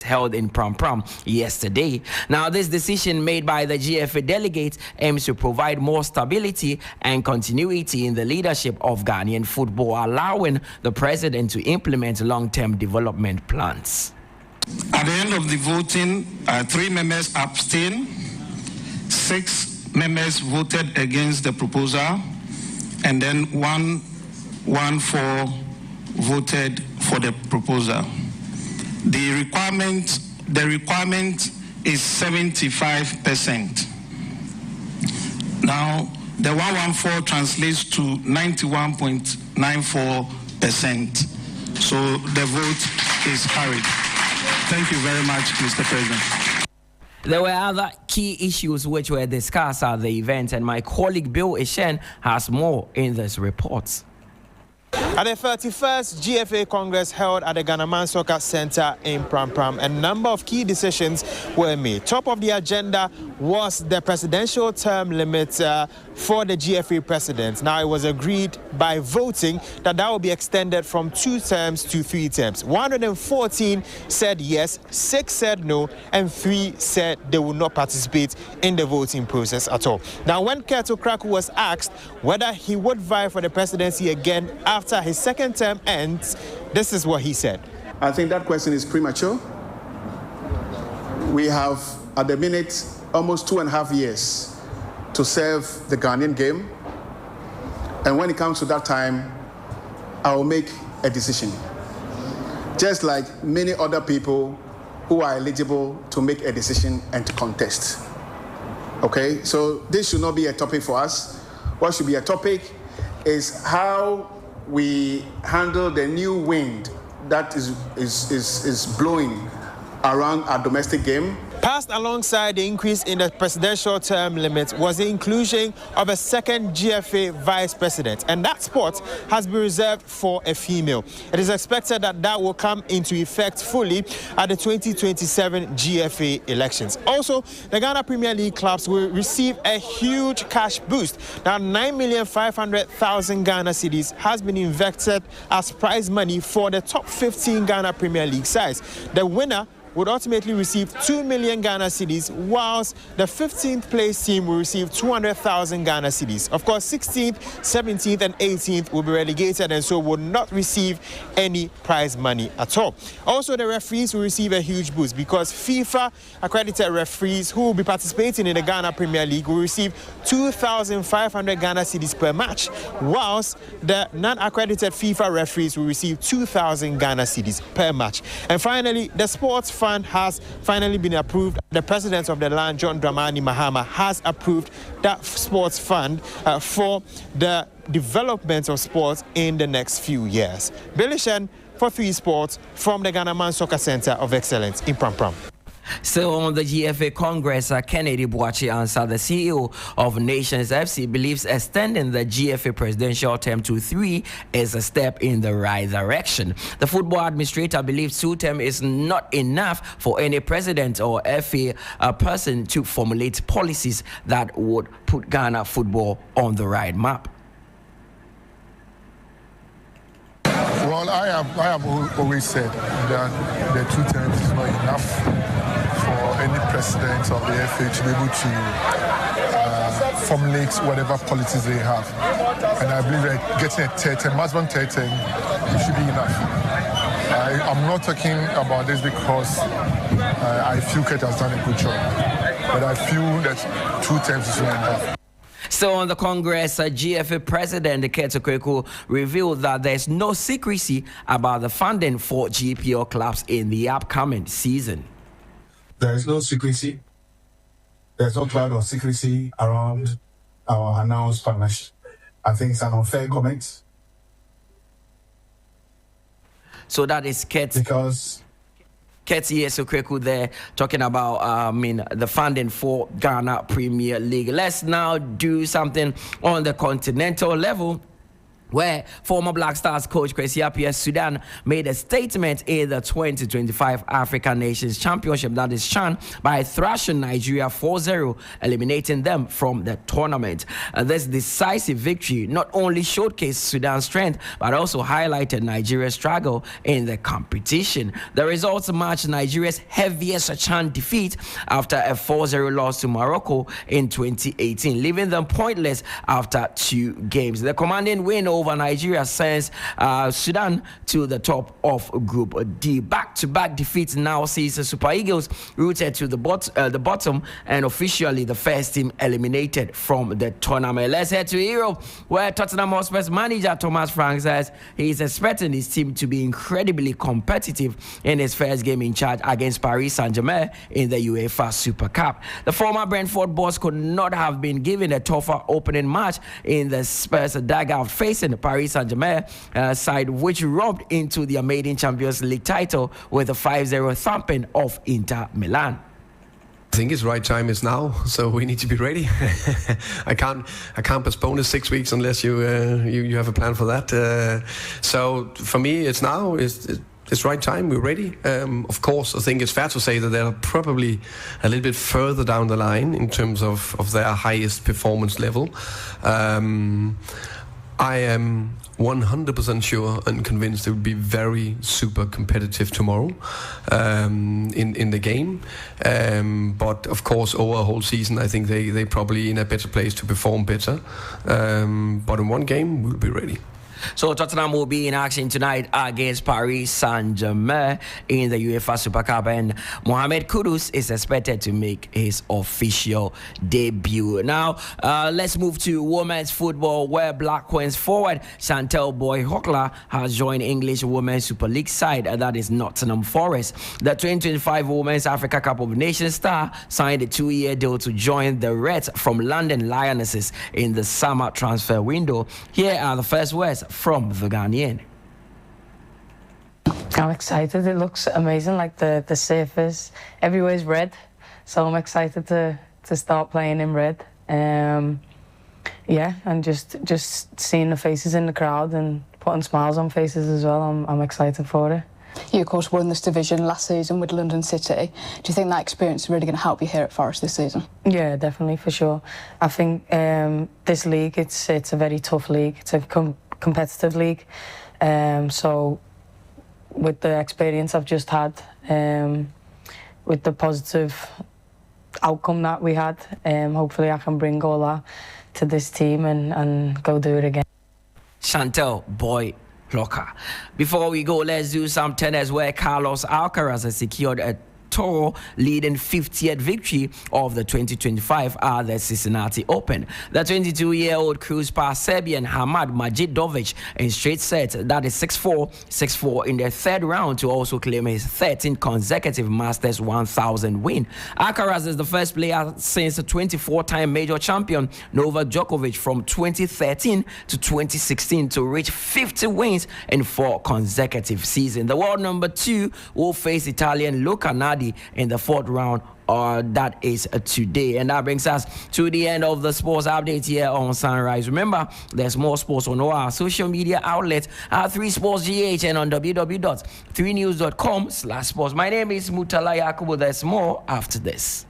held in Pram Pram yesterday. Now, this decision made by the GFA delegates aims to provide more stability and continuity in the leadership of Ghanaian football, allowing the president to implement long-term development plans. At the end of the voting, 3 members abstained, 6 members voted against the proposal, and then 1-4 voted for the proposal. The requirement is 75%. Now, the 114 translates to 91.94%. So the vote is carried. Thank you very much, Mr. President. There were other key issues which were discussed at the event, and my colleague Bill Ishen has more in this report. At the 31st GFA Congress held at the Ghana Soccer Center in Pram Pram, a number of key decisions were made. Top of the agenda was the presidential term limit for the GFA president. Now, it was agreed by voting that will be extended from 2 terms to 3 terms. 114 said yes, 6 said no, and 3 said they would not participate in the voting process at all. Now, when Keto Kraku was asked whether he would vie for the presidency again after his second term ends, this is what he said. I think that question is premature. We have, at the minute, almost 2.5 years to serve the Ghanaian game. And when it comes to that time, I will make a decision. Just like many other people who are eligible to make a decision and to contest. Okay, so this should not be a topic for us. What should be a topic is how we handle the new wind that is blowing around our domestic game. Passed alongside the increase in the presidential term limit was the inclusion of a second GFA vice president, and that spot has been reserved for a female. It is expected that that will come into effect fully at the 2027 GFA elections. Also, the Ghana Premier League clubs will receive a huge cash boost. Now, 9,500,000 Ghana cedis has been invested as prize money for the top 15 Ghana Premier League sides. The winner would ultimately receive 2 million Ghana cedis, whilst the 15th place team will receive 200,000 Ghana cedis. Of course, 16th, 17th, and 18th will be relegated and so will not receive any prize money at all. Also, the referees will receive a huge boost because FIFA accredited referees who will be participating in the Ghana Premier League will receive 2,500 Ghana cedis per match, whilst the non-accredited FIFA referees will receive 2,000 Ghana cedis per match. And finally, the sports fund has finally been approved. The president of the land, John Dramani Mahama, has approved that sports fund for the development of sports in the next few years. Belishan for 3 Sports from the Ghana Soccer Center of Excellence in Pram Pram. So on the GFA Congress, Kennedy Boachi Ansah, the CEO of Nations FC, believes extending the GFA presidential term to 3 is a step in the right direction. The football administrator believes 2 terms is not enough for any president or FA person to formulate policies that would put Ghana football on the right map. Well, I have always said that the 2 terms is not enough for any president of the FA to be able to formulate whatever policies they have. And I believe that getting a 3rd term, maximum 3rd term, it should be enough. I'm not talking about this because I feel Kate has done a good job, but I feel that 2 terms is not enough. So on the Congress, GFA President Keto Kraku revealed that there's no secrecy about the funding for GPL clubs in the upcoming season. There is no secrecy. There's no cloud of secrecy around our announced partnership. I think it's an unfair comment. So that is Keto. Because Ketty Esokweku there talking about the funding for Ghana Premier League. Let's now do something on the continental level. where former Black Stars coach Kwesi Appiah Sudan made a statement in the 2025 African Nations Championship, that is CHAN, by thrashing Nigeria 4-0, eliminating them from the tournament. This decisive victory not only showcased Sudan's strength, but also highlighted Nigeria's struggle in the competition. The results matched Nigeria's heaviest CHAN defeat after a 4-0 loss to Morocco in 2018, leaving them pointless after 2 games. The commanding win over Nigeria sends Sudan to the top of Group D. Back-to-back defeats now sees the Super Eagles rooted to the bottom and officially the first team eliminated from the tournament. Let's head to Europe, where Tottenham Hotspur's manager Thomas Frank says he is expecting his team to be incredibly competitive in his first game in charge against Paris Saint-Germain in the UEFA Super Cup. The former Brentford boss could not have been given a tougher opening match in the Spurs dugout facing the Paris Saint-Germain side, which robbed into the maiden Champions League title with a 5-0 thumping of Inter Milan. I think it's right time is now, so we need to be ready. I can't postpone it 6 weeks unless you have a plan for that. So for me, it's now. It's right time. We're ready. Of course, I think it's fair to say that they're probably a little bit further down the line in terms of their highest performance level. I am 100% sure and convinced it will be very super competitive tomorrow in the game. But of course, over a whole season, I think they probably in a better place to perform better. But in one game, we'll be ready. So Tottenham will be in action tonight against Paris Saint-Germain in the UEFA Super Cup, and Mohamed Kudus is expected to make his official debut. Now, let's move to women's football, where Black Queens forward Chantel Boy-Hockler has joined English Women's Super League side, that is Nottingham Forest. The 2025 Women's Africa Cup of Nations star signed a 2-year deal to join the Reds from London Lionesses in the summer transfer window. Here are the first words from the Ghanaian. I'm excited. It looks amazing, like the surface everywhere's red, so I'm excited to start playing in red. Yeah, and just seeing the faces in the crowd and putting smiles on faces as well. I'm excited for it. You, of course, won this division last season with London City. Do you think that experience is really going to help you here at Forest this season? Yeah, definitely, for sure. I think this league, it's a very tough league. It's a competitive league. So with the experience I've just had, with the positive outcome that we had, hopefully I can bring all that to this team and go do it again. Chantel Boy-Hockler. Before we go, let's do some tennis, where Carlos Alcaraz has secured a tour leading 50th victory of the 2025 the Cincinnati Open. The 22-year-old cruised past Serbian Hamad Majidovic in straight sets, that is 6-4, 6-4 in the third round, to also claim his 13th consecutive Masters 1000 win. Alcaraz is the first player since the 24-time major champion Novak Djokovic from 2013 to 2016 to reach 50 wins in 4 consecutive seasons. The world number 2 will face Italian Luca Nardi in the 4th round, that is today. And that brings us to the end of the sports update here on Sunrise. Remember, there's more sports on all our social media outlets at 3sportsgh and on www.3news.com/sports. My name is Mutala Yakubu. There's more after this.